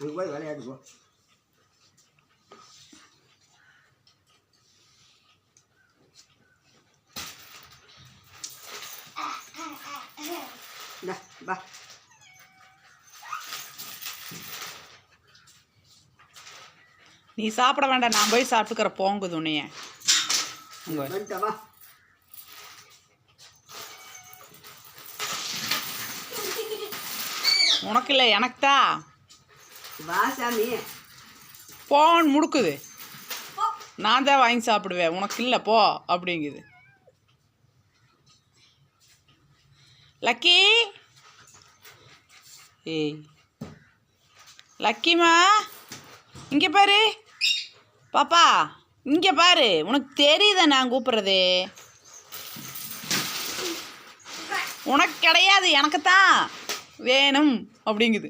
அங்கே போய் விளையாடு போ. பா நீ சாப்பிட வேண்டாம், நான் போய் சாப்பிட்டுக்கிற போங்குது உன்னைய. உனக்கு இல்லை எனக்கு தான். போன் முடுக்குது, நான் தான் வாங்கி சாப்பிடுவேன், உனக்கு இல்லை போ அப்படிங்குது. லக்கி, ஏய் லக்கிமா இங்கே பாரு. பாப்பா இங்கே பாரு, உனக்கு தெரியுதா நான் கூப்பிட்றது? உனக்கு கிடையாது, எனக்கு தான் வேணும் அப்படிங்குது.